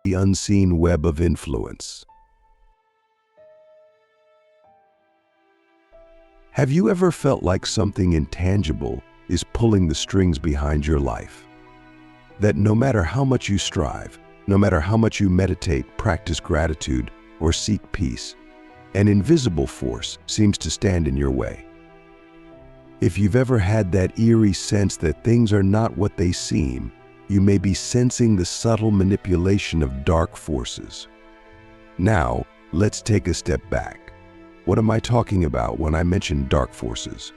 the unseen web of influence. Have you ever felt like something intangible is pulling the strings behind your life? That no matter how much you strive, no matter how much you meditate, practice gratitude, or seek peace, an invisible force seems to stand in your way. If you've ever had that eerie sense that things are not what they seem, you may be sensing the subtle manipulation of dark forces. Now, let's take a step back. What am I talking about when I mention dark forces?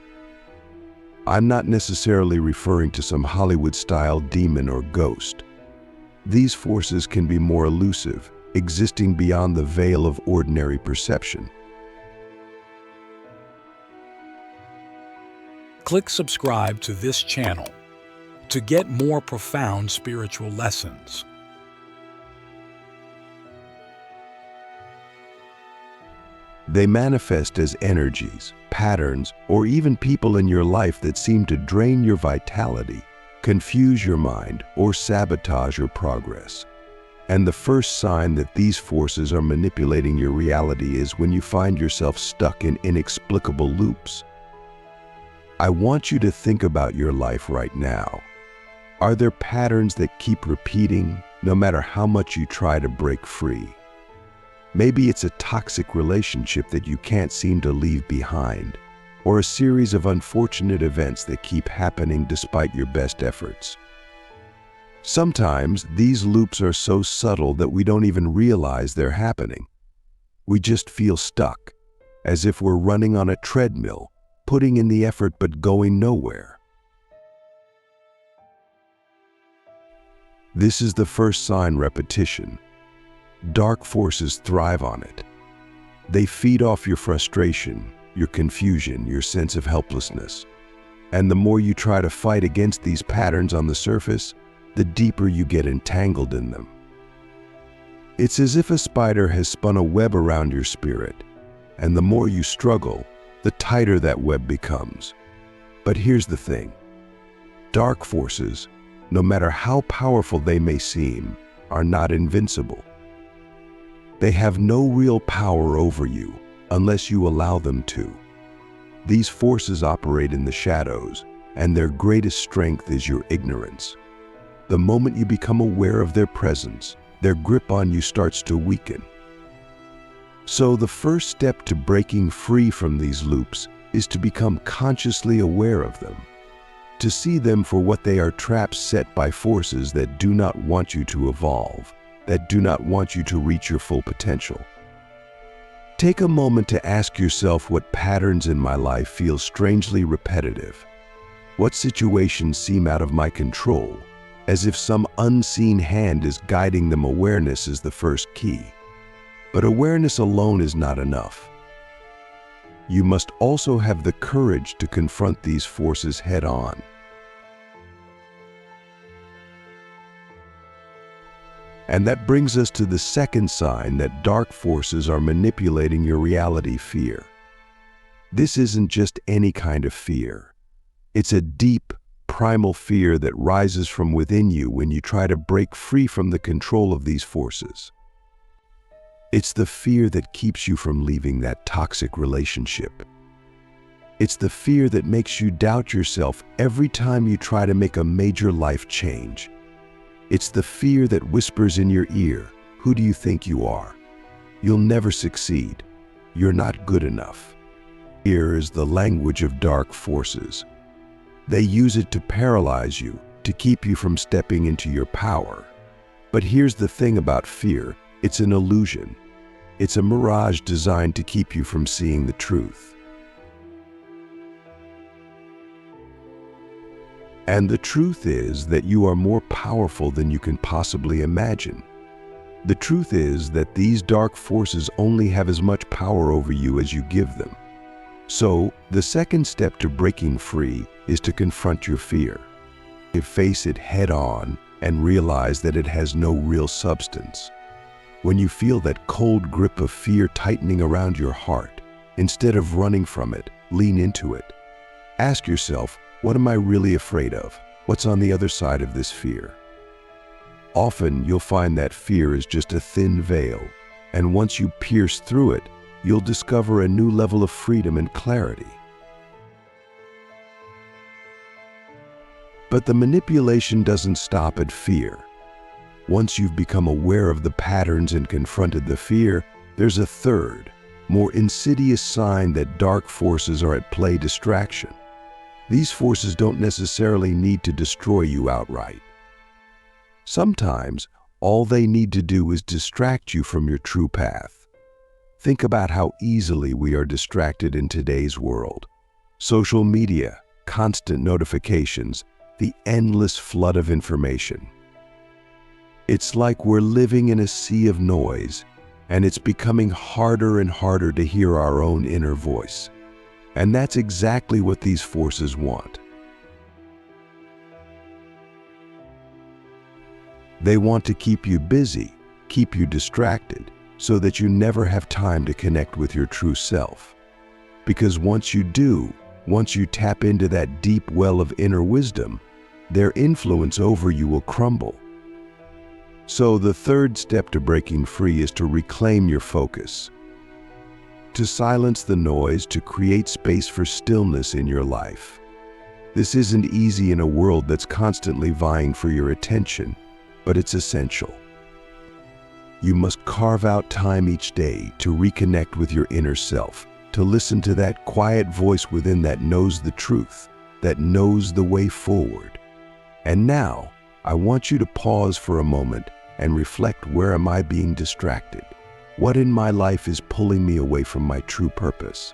I'm not necessarily referring to some Hollywood-style demon or ghost. These forces can be more elusive, existing beyond the veil of ordinary perception. Click subscribe to this channel to get more profound spiritual lessons. They manifest as energies, patterns, or even people in your life that seem to drain your vitality, confuse your mind, or sabotage your progress. And the first sign that these forces are manipulating your reality is when you find yourself stuck in inexplicable loops. I want you to think about your life right now. Are there patterns that keep repeating no matter how much you try to break free? Maybe it's a toxic relationship that you can't seem to leave behind, or a series of unfortunate events that keep happening despite your best efforts. Sometimes these loops are so subtle that we don't even realize they're happening. We just feel stuck, as if we're running on a treadmill, putting in the effort but going nowhere. This is the first sign: repetition. Dark forces thrive on it. They feed off your frustration, your confusion, your sense of helplessness. And the more you try to fight against these patterns on the surface, the deeper you get entangled in them. It's as if a spider has spun a web around your spirit, and the more you struggle, the tighter that web becomes. But here's the thing. Dark forces, no matter how powerful they may seem, are not invincible. They have no real power over you unless you allow them to. These forces operate in the shadows, and their greatest strength is your ignorance. The moment you become aware of their presence, their grip on you starts to weaken. So the first step to breaking free from these loops is to become consciously aware of them, to see them for what they are: traps set by forces that do not want you to evolve, that do not want you to reach your full potential. Take a moment to ask yourself, what patterns in my life feel strangely repetitive? What situations seem out of my control, as if some unseen hand is guiding them? Awareness is the first key. But awareness alone is not enough. You must also have the courage to confront these forces head-on. And that brings us to the second sign that dark forces are manipulating your reality: fear. This isn't just any kind of fear. It's a deep, primal fear that rises from within you when you try to break free from the control of these forces. It's the fear that keeps you from leaving that toxic relationship. It's the fear that makes you doubt yourself every time you try to make a major life change. It's the fear that whispers in your ear, "Who do you think you are? You'll never succeed. You're not good enough." Fear is the language of dark forces. They use it to paralyze you, to keep you from stepping into your power. But here's the thing about fear: it's an illusion. It's a mirage designed to keep you from seeing the truth. And the truth is that you are more powerful than you can possibly imagine. The truth is that these dark forces only have as much power over you as you give them. So, the second step to breaking free is to confront your fear. To face it head-on and realize that it has no real substance. When you feel that cold grip of fear tightening around your heart, instead of running from it, lean into it. Ask yourself, what am I really afraid of? What's on the other side of this fear? Often you'll find that fear is just a thin veil, and once you pierce through it, you'll discover a new level of freedom and clarity. But the manipulation doesn't stop at fear. Once you've become aware of the patterns and confronted the fear, there's a third, more insidious sign that dark forces are at play: distraction. These forces don't necessarily need to destroy you outright. Sometimes, all they need to do is distract you from your true path. Think about how easily we are distracted in today's world. Social media, constant notifications, the endless flood of information. It's like we're living in a sea of noise, and it's becoming harder and harder to hear our own inner voice. And that's exactly what these forces want. They want to keep you busy, keep you distracted, so that you never have time to connect with your true self. Because once you do, once you tap into that deep well of inner wisdom, their influence over you will crumble. So the third step to breaking free is to reclaim your focus. To silence the noise, to create space for stillness in your life. This isn't easy in a world that's constantly vying for your attention, but it's essential. You must carve out time each day to reconnect with your inner self, to listen to that quiet voice within that knows the truth, that knows the way forward. And now, I want you to pause for a moment and reflect: where am I being distracted? What in my life is pulling me away from my true purpose?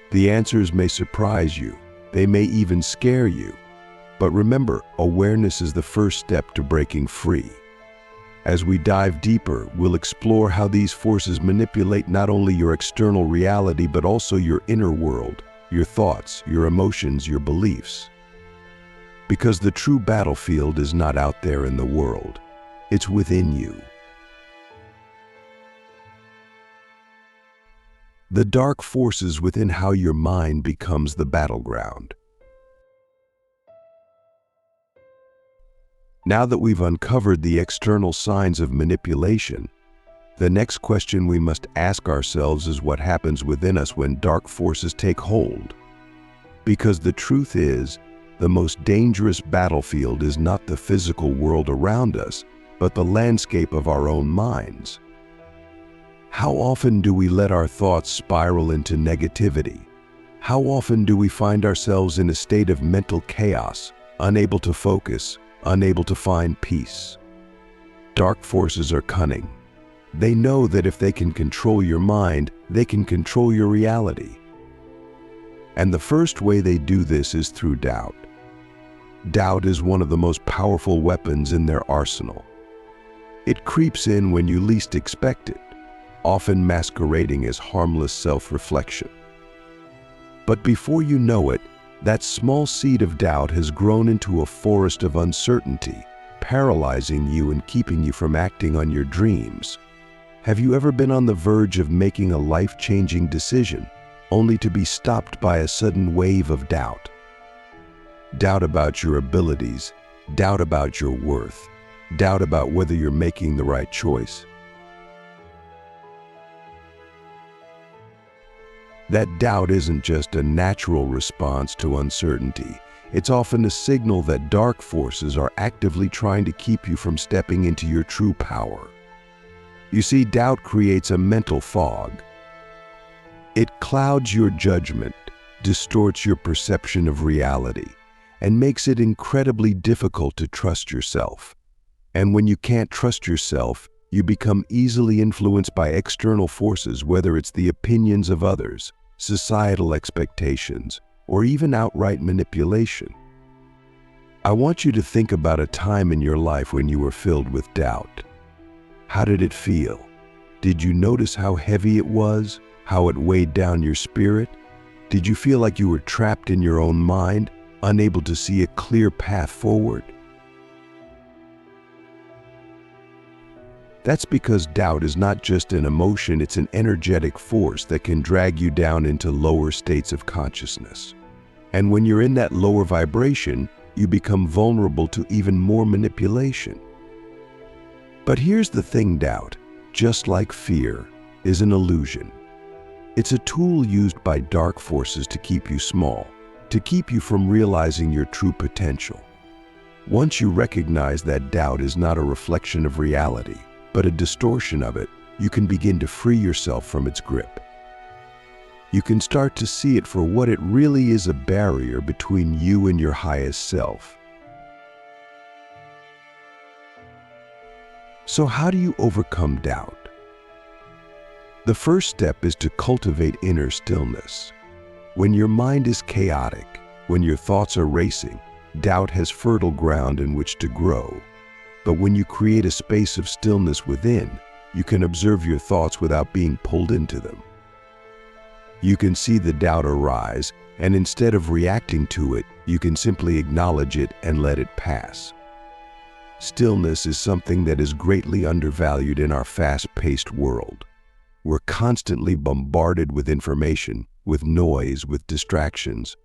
The answers may surprise you, they may even scare you. But remember, awareness is the first step to breaking free. As we dive deeper, we'll explore how these forces manipulate not only your external reality, but also your inner world, your thoughts, your emotions, your beliefs. Because the true battlefield is not out there in the world, it's within you. The dark forces within how your mind becomes the battleground. Now that we've uncovered the external signs of manipulation, the next question we must ask ourselves is what happens within us when dark forces take hold. Because the truth is, the most dangerous battlefield is not the physical world around us, but the landscape of our own minds. How often do we let our thoughts spiral into negativity? How often do we find ourselves in a state of mental chaos, unable to focus, unable to find peace? Dark forces are cunning. They know that if they can control your mind, they can control your reality. And the first way they do this is through doubt. Doubt is one of the most powerful weapons in their arsenal. It creeps in when you least expect it, often masquerading as harmless self-reflection. But before you know it, that small seed of doubt has grown into a forest of uncertainty, paralyzing you and keeping you from acting on your dreams. Have you ever been on the verge of making a life-changing decision, only to be stopped by a sudden wave of doubt? Doubt about your abilities, doubt about your worth, doubt about whether you're making the right choice. That doubt isn't just a natural response to uncertainty. It's often a signal that dark forces are actively trying to keep you from stepping into your true power. You see, doubt creates a mental fog. It clouds your judgment, distorts your perception of reality, and makes it incredibly difficult to trust yourself. And when you can't trust yourself, you become easily influenced by external forces, whether it's the opinions of others, societal expectations, or even outright manipulation. I want you to think about a time in your life when you were filled with doubt. How did it feel? Did you notice how heavy it was? How it weighed down your spirit? Did you feel like you were trapped in your own mind, unable to see a clear path forward? That's because doubt is not just an emotion, it's an energetic force that can drag you down into lower states of consciousness. And when you're in that lower vibration, you become vulnerable to even more manipulation. But here's the thing, doubt, just like fear, is an illusion. It's a tool used by dark forces to keep you small, to keep you from realizing your true potential. Once you recognize that doubt is not a reflection of reality, but a distortion of it, you can begin to free yourself from its grip. You can start to see it for what it really is, a barrier between you and your highest self. So how do you overcome doubt? The first step is to cultivate inner stillness. When your mind is chaotic, when your thoughts are racing, doubt has fertile ground in which to grow. But when you create a space of stillness within, you can observe your thoughts without being pulled into them. You can see the doubt arise, and instead of reacting to it, you can simply acknowledge it and let it pass. Stillness is something that is greatly undervalued in our fast-paced world. We're constantly bombarded with information, with noise, with distractions.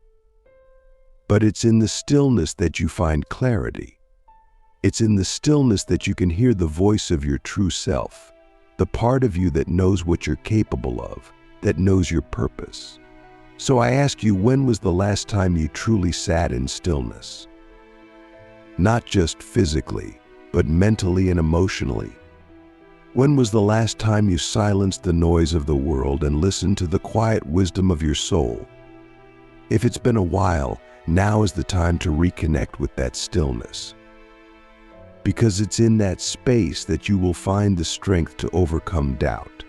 But it's in the stillness that you find clarity. It's in the stillness that you can hear the voice of your true self, the part of you that knows what you're capable of, that knows your purpose. So I ask you, when was the last time you truly sat in stillness? Not just physically, but mentally and emotionally. When was the last time you silenced the noise of the world and listened to the quiet wisdom of your soul? If it's been a while, now is the time to reconnect with that stillness. Because it's in that space that you will find the strength to overcome doubt.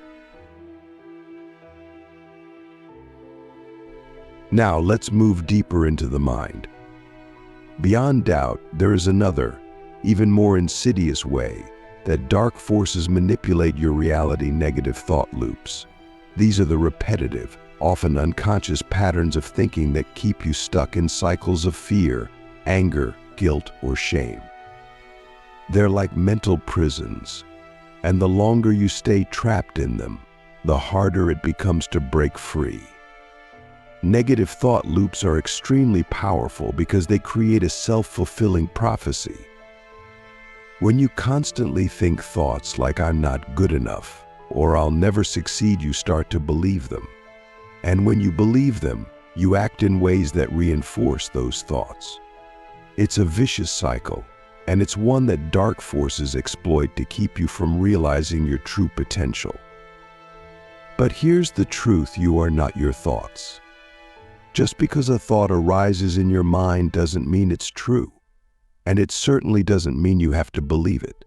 Now let's move deeper into the mind. Beyond doubt, there is another, even more insidious way that dark forces manipulate your reality: negative thought loops. These are the repetitive, often unconscious patterns of thinking that keep you stuck in cycles of fear, anger, guilt, or shame. They're like mental prisons, and the longer you stay trapped in them, the harder it becomes to break free. Negative thought loops are extremely powerful because they create a self-fulfilling prophecy. When you constantly think thoughts like "I'm not good enough" or "I'll never succeed," you start to believe them. And when you believe them, you act in ways that reinforce those thoughts. It's a vicious cycle, and it's one that dark forces exploit to keep you from realizing your true potential. But here's the truth: you are not your thoughts. Just because a thought arises in your mind doesn't mean it's true, and it certainly doesn't mean you have to believe it.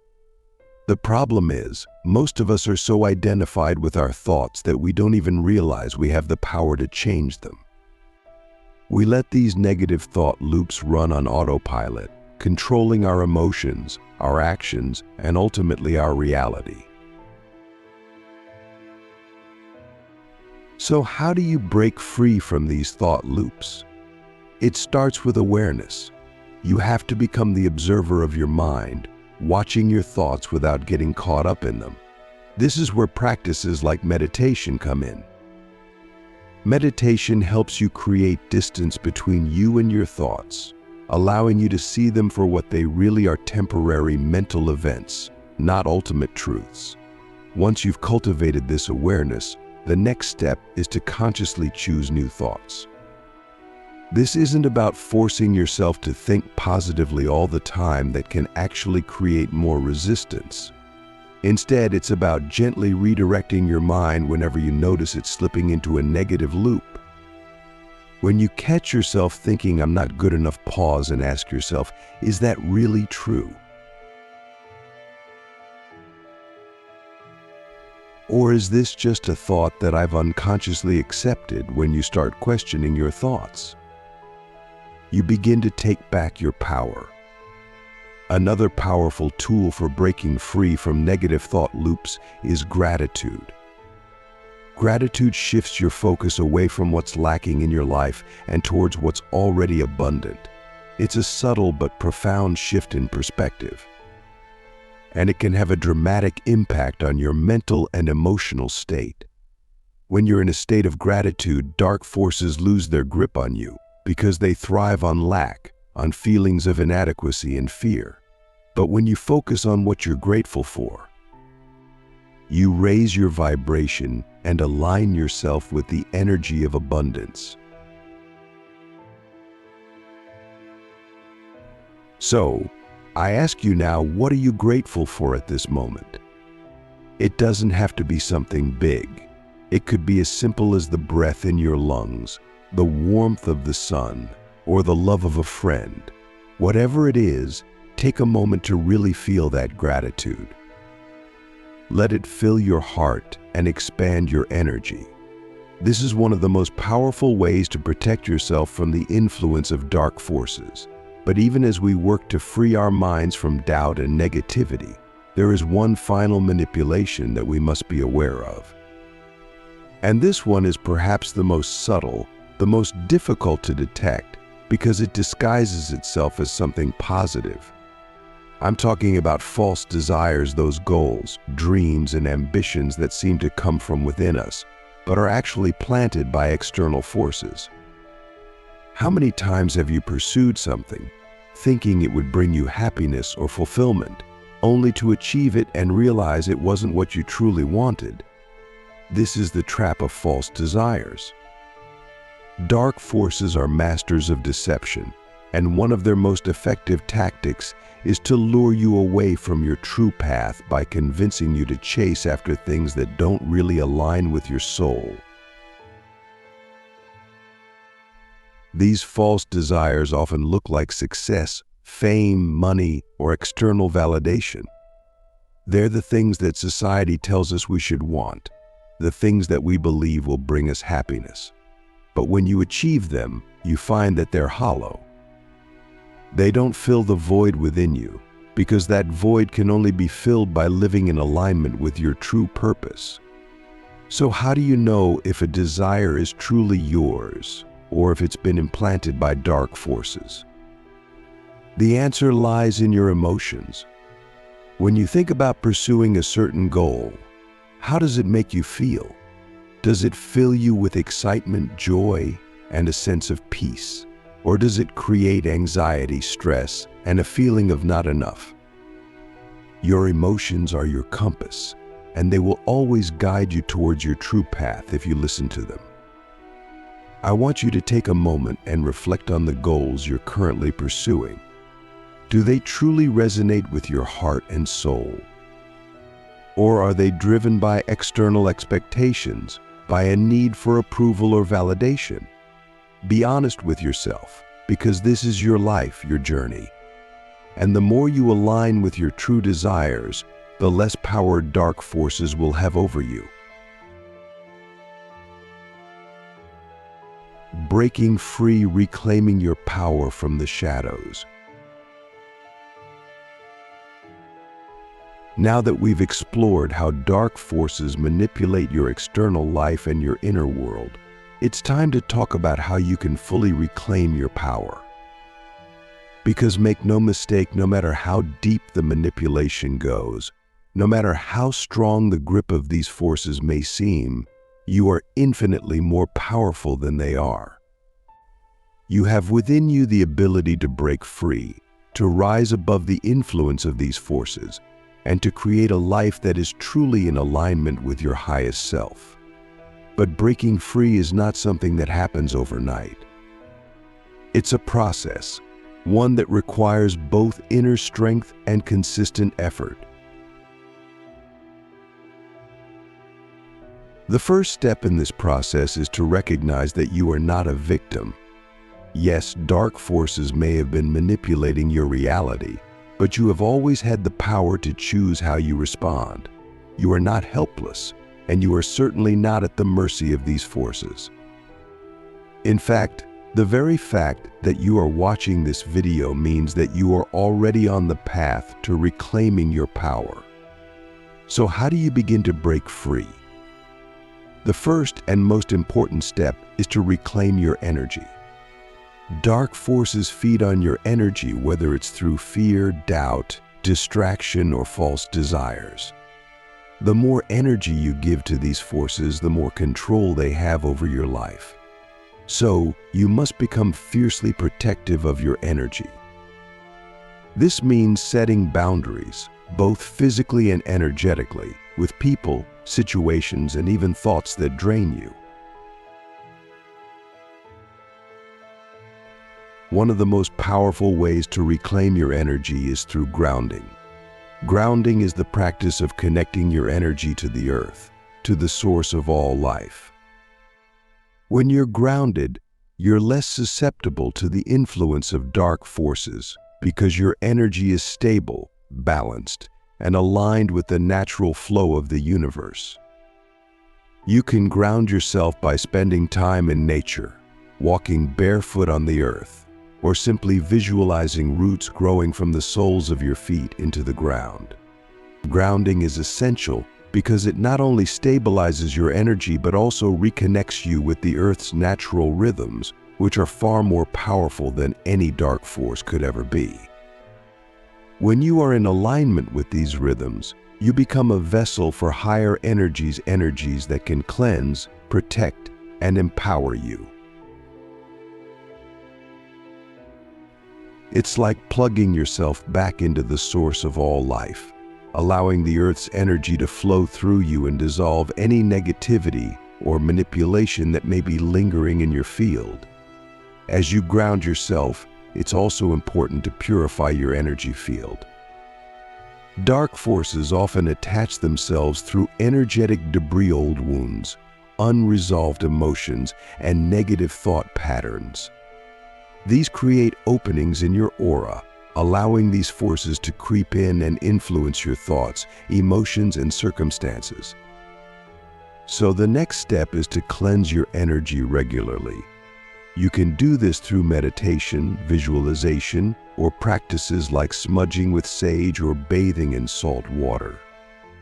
The problem is, most of us are so identified with our thoughts that we don't even realize we have the power to change them. We let these negative thought loops run on autopilot, controlling our emotions, our actions, and ultimately our reality. So how do you break free from these thought loops? It starts with awareness. You have to become the observer of your mind, watching your thoughts without getting caught up in them. This is where practices like meditation come in. Meditation helps you create distance between you and your thoughts, allowing you to see them for what they really are: temporary mental events, not ultimate truths. Once you've cultivated this awareness, the next step is to consciously choose new thoughts. This isn't about forcing yourself to think positively all the time. That can actually create more resistance. Instead, it's about gently redirecting your mind whenever you notice it slipping into a negative loop. When you catch yourself thinking "I'm not good enough," pause and ask yourself, is that really true? Or is this just a thought that I've unconsciously accepted? When you start questioning your thoughts, you begin to take back your power. Another powerful tool for breaking free from negative thought loops is gratitude. Gratitude shifts your focus away from what's lacking in your life and towards what's already abundant. It's a subtle but profound shift in perspective, and it can have a dramatic impact on your mental and emotional state. When you're in a state of gratitude, dark forces lose their grip on you because they thrive on lack, on feelings of inadequacy and fear. But when you focus on what you're grateful for, you raise your vibration and align yourself with the energy of abundance. So, I ask you now, what are you grateful for at this moment? It doesn't have to be something big. It could be as simple as the breath in your lungs, the warmth of the sun, or the love of a friend. Whatever it is, take a moment to really feel that gratitude. Let it fill your heart and expand your energy. This is one of the most powerful ways to protect yourself from the influence of dark forces. But even as we work to free our minds from doubt and negativity, there is one final manipulation that we must be aware of. And this one is perhaps the most subtle, the most difficult to detect, because it disguises itself as something positive. I'm talking about false desires, those goals, dreams, and ambitions that seem to come from within us, but are actually planted by external forces. How many times have you pursued something, thinking it would bring you happiness or fulfillment, only to achieve it and realize it wasn't what you truly wanted? This is the trap of false desires. Dark forces are masters of deception, and one of their most effective tactics is to lure you away from your true path by convincing you to chase after things that don't really align with your soul. These false desires often look like success, fame, money, or external validation. They're the things that society tells us we should want, the things that we believe will bring us happiness. But when you achieve them, you find that they're hollow. They don't fill the void within you, because that void can only be filled by living in alignment with your true purpose. So how do you know if a desire is truly yours, or if it's been implanted by dark forces? The answer lies in your emotions. When you think about pursuing a certain goal, how does it make you feel? Does it fill you with excitement, joy, and a sense of peace? Or does it create anxiety, stress, and a feeling of not enough? Your emotions are your compass, and they will always guide you towards your true path if you listen to them. I want you to take a moment and reflect on the goals you're currently pursuing. Do they truly resonate with your heart and soul? Or are they driven by external expectations, by a need for approval or validation? Be honest with yourself, because this is your life, your journey. And the more you align with your true desires, the less power dark forces will have over you. Breaking free, reclaiming your power from the shadows. Now that we've explored how dark forces manipulate your external life and your inner world, it's time to talk about how you can fully reclaim your power. Because make no mistake, no matter how deep the manipulation goes, no matter how strong the grip of these forces may seem, you are infinitely more powerful than they are. You have within you the ability to break free, to rise above the influence of these forces, and to create a life that is truly in alignment with your highest self. But breaking free is not something that happens overnight. It's a process, one that requires both inner strength and consistent effort. The first step in this process is to recognize that you are not a victim. Yes, dark forces may have been manipulating your reality, but you have always had the power to choose how you respond. You are not helpless, and you are certainly not at the mercy of these forces. In fact, the very fact that you are watching this video means that you are already on the path to reclaiming your power. So how do you begin to break free? The first and most important step is to reclaim your energy. Dark forces feed on your energy, whether it's through fear, doubt, distraction, or false desires. The more energy you give to these forces, the more control they have over your life. So, you must become fiercely protective of your energy. This means setting boundaries, both physically and energetically, with people, situations, and even thoughts that drain you. One of the most powerful ways to reclaim your energy is through grounding. Grounding is the practice of connecting your energy to the earth, to the source of all life. When you're grounded, you're less susceptible to the influence of dark forces because your energy is stable, balanced, and aligned with the natural flow of the universe. You can ground yourself by spending time in nature, walking barefoot on the earth, or simply visualizing roots growing from the soles of your feet into the ground. Grounding is essential because it not only stabilizes your energy but also reconnects you with the Earth's natural rhythms, which are far more powerful than any dark force could ever be. When you are in alignment with these rhythms, you become a vessel for higher energies that can cleanse, protect, and empower you. It's like plugging yourself back into the source of all life, allowing the Earth's energy to flow through you and dissolve any negativity or manipulation that may be lingering in your field. As you ground yourself, it's also important to purify your energy field. Dark forces often attach themselves through energetic debris, old wounds, unresolved emotions, and negative thought patterns. These create openings in your aura, allowing these forces to creep in and influence your thoughts, emotions, and circumstances. So the next step is to cleanse your energy regularly. You can do this through meditation, visualization, or practices like smudging with sage or bathing in salt water.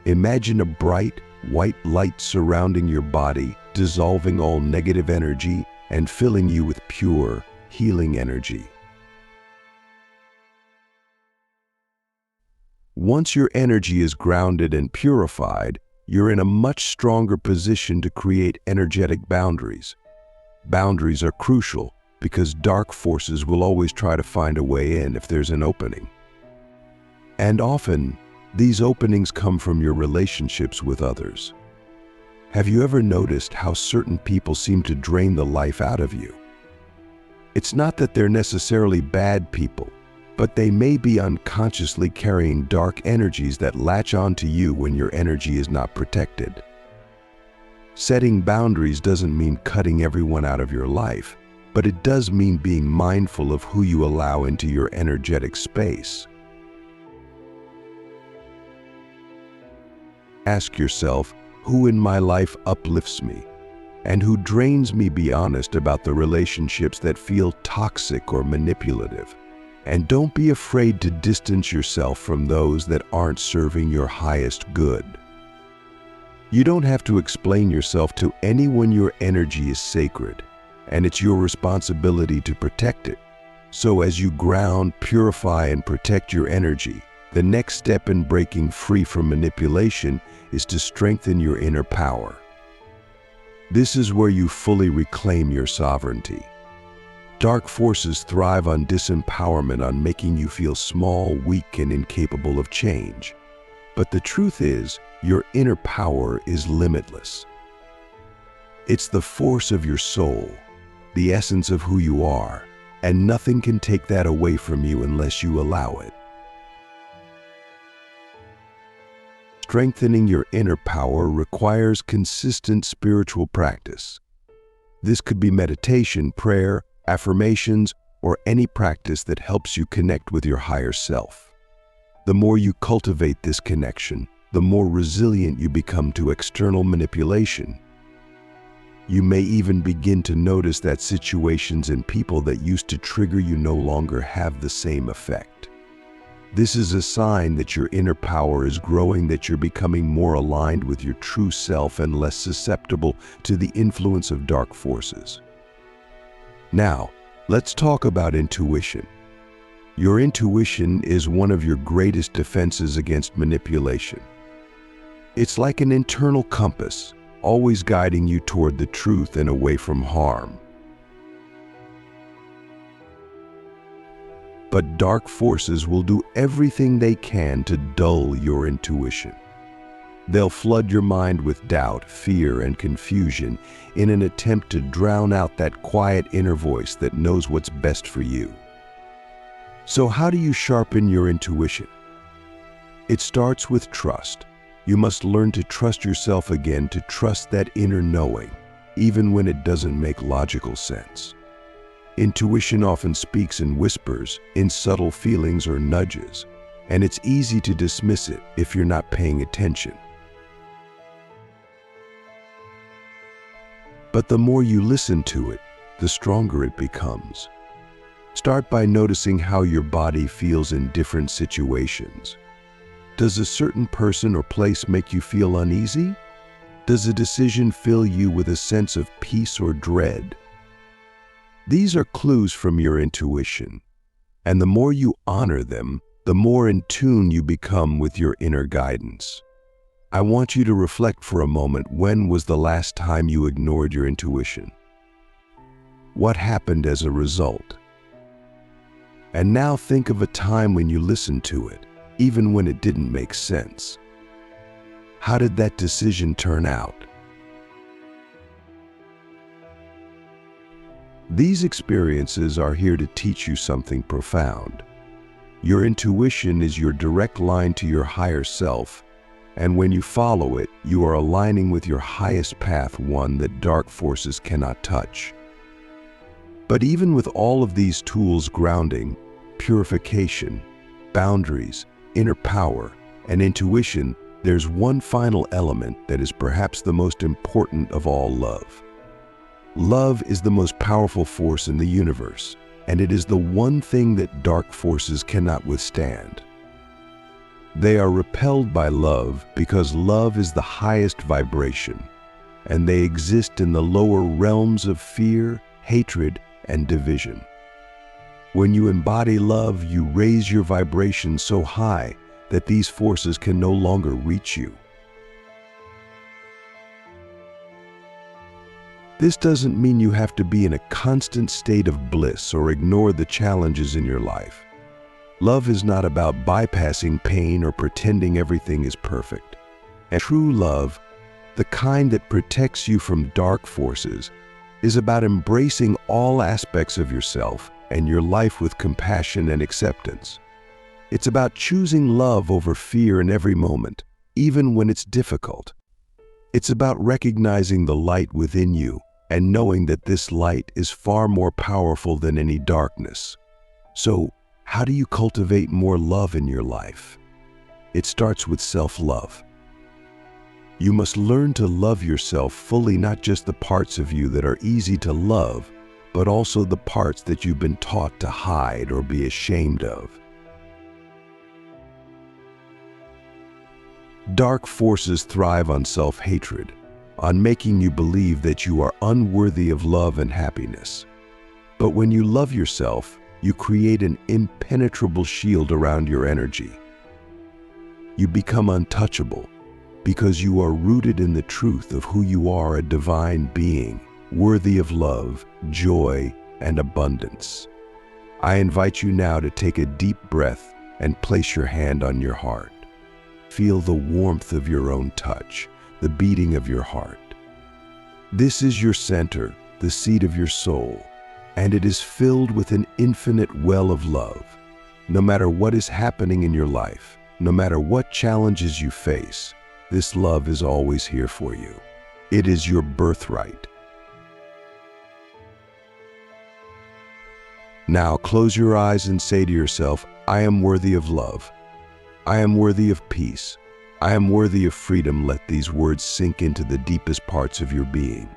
Imagine a bright, white light surrounding your body, dissolving all negative energy and filling you with pure, healing energy. Once your energy is grounded and purified, you're in a much stronger position to create energetic boundaries. Boundaries are crucial because dark forces will always try to find a way in if there's an opening. And often, these openings come from your relationships with others. Have you ever noticed how certain people seem to drain the life out of you? It's not that they're necessarily bad people, but they may be unconsciously carrying dark energies that latch onto you when your energy is not protected. Setting boundaries doesn't mean cutting everyone out of your life, but it does mean being mindful of who you allow into your energetic space. Ask yourself, who in my life uplifts me, and who drains me? Be honest about the relationships that feel toxic or manipulative. And don't be afraid to distance yourself from those that aren't serving your highest good. You don't have to explain yourself to anyone. Your energy is sacred, and it's your responsibility to protect it. So as you ground, purify, and protect your energy, the next step in breaking free from manipulation is to strengthen your inner power. This is where you fully reclaim your sovereignty. Dark forces thrive on disempowerment, on making you feel small, weak, and incapable of change. But the truth is, your inner power is limitless. It's the force of your soul, the essence of who you are, and nothing can take that away from you unless you allow it. Strengthening your inner power requires consistent spiritual practice. This could be meditation, prayer, affirmations, or any practice that helps you connect with your higher self. The more you cultivate this connection, the more resilient you become to external manipulation. You may even begin to notice that situations and people that used to trigger you no longer have the same effect. This is a sign that your inner power is growing, that you're becoming more aligned with your true self and less susceptible to the influence of dark forces. Now, let's talk about intuition. Your intuition is one of your greatest defenses against manipulation. It's like an internal compass, always guiding you toward the truth and away from harm. But dark forces will do everything they can to dull your intuition. They'll flood your mind with doubt, fear, and confusion in an attempt to drown out that quiet inner voice that knows what's best for you. So how do you sharpen your intuition? It starts with trust. You must learn to trust yourself again, to trust that inner knowing, even when it doesn't make logical sense. Intuition often speaks in whispers, in subtle feelings or nudges, and it's easy to dismiss it if you're not paying attention. But the more you listen to it, the stronger it becomes. Start by noticing how your body feels in different situations. Does a certain person or place make you feel uneasy? Does a decision fill you with a sense of peace or dread? These are clues from your intuition, and the more you honor them, the more in tune you become with your inner guidance. I want you to reflect for a moment. When was the last time you ignored your intuition? What happened as a result? And now think of a time when you listened to it, even when it didn't make sense. How did that decision turn out? These experiences are here to teach you something profound. Your intuition is your direct line to your higher self, and when you follow it, you are aligning with your highest path, one that dark forces cannot touch. But even with all of these tools, grounding, purification, boundaries, inner power, and intuition, there's one final element that is perhaps the most important of all: love. Love is the most powerful force in the universe, and it is the one thing that dark forces cannot withstand. They are repelled by love because love is the highest vibration, and they exist in the lower realms of fear, hatred, and division. When you embody love, you raise your vibration so high that these forces can no longer reach you. This doesn't mean you have to be in a constant state of bliss or ignore the challenges in your life. Love is not about bypassing pain or pretending everything is perfect. And true love, the kind that protects you from dark forces, is about embracing all aspects of yourself and your life with compassion and acceptance. It's about choosing love over fear in every moment, even when it's difficult. It's about recognizing the light within you and knowing that this light is far more powerful than any darkness. So, how do you cultivate more love in your life? It starts with self-love. You must learn to love yourself fully, not just the parts of you that are easy to love, but also the parts that you've been taught to hide or be ashamed of. Dark forces thrive on self-hatred, on making you believe that you are unworthy of love and happiness. But when you love yourself, you create an impenetrable shield around your energy. You become untouchable because you are rooted in the truth of who you are, a divine being, worthy of love, joy, and abundance. I invite you now to take a deep breath and place your hand on your heart. Feel the warmth of your own touch, the beating of your heart. This is your center, the seat of your soul, and it is filled with an infinite well of love. No matter what is happening in your life, no matter what challenges you face, this love is always here for you. It is your birthright. Now close your eyes and say to yourself, I am worthy of love. I am worthy of peace. I am worthy of freedom. Let these words sink into the deepest parts of your being.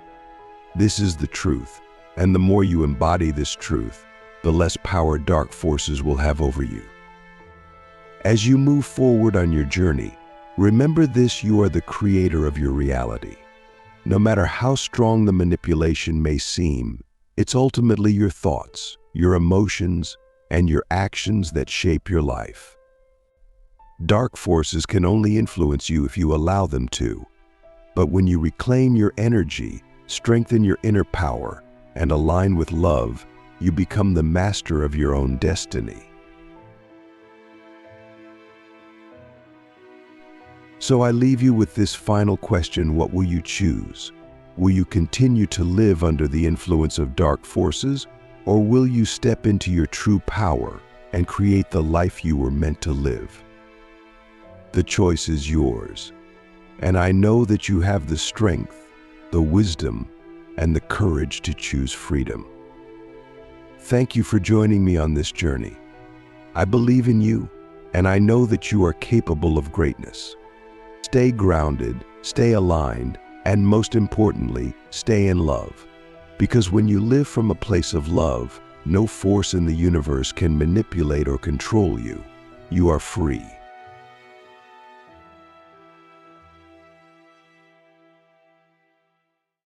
This is the truth. And the more you embody this truth, the less power dark forces will have over you. As you move forward on your journey, remember this: you are the creator of your reality. No matter how strong the manipulation may seem, it's ultimately your thoughts, your emotions, and your actions that shape your life. Dark forces can only influence you if you allow them to. But when you reclaim your energy, strengthen your inner power, and align with love, you become the master of your own destiny. So I leave you with this final question: what will you choose? Will you continue to live under the influence of dark forces, or will you step into your true power and create the life you were meant to live? The choice is yours, and I know that you have the strength, the wisdom, and the courage to choose freedom. Thank you for joining me on this journey. I believe in you, and I know that you are capable of greatness. Stay grounded, stay aligned, and most importantly, stay in love. Because when you live from a place of love, no force in the universe can manipulate or control you. You are free.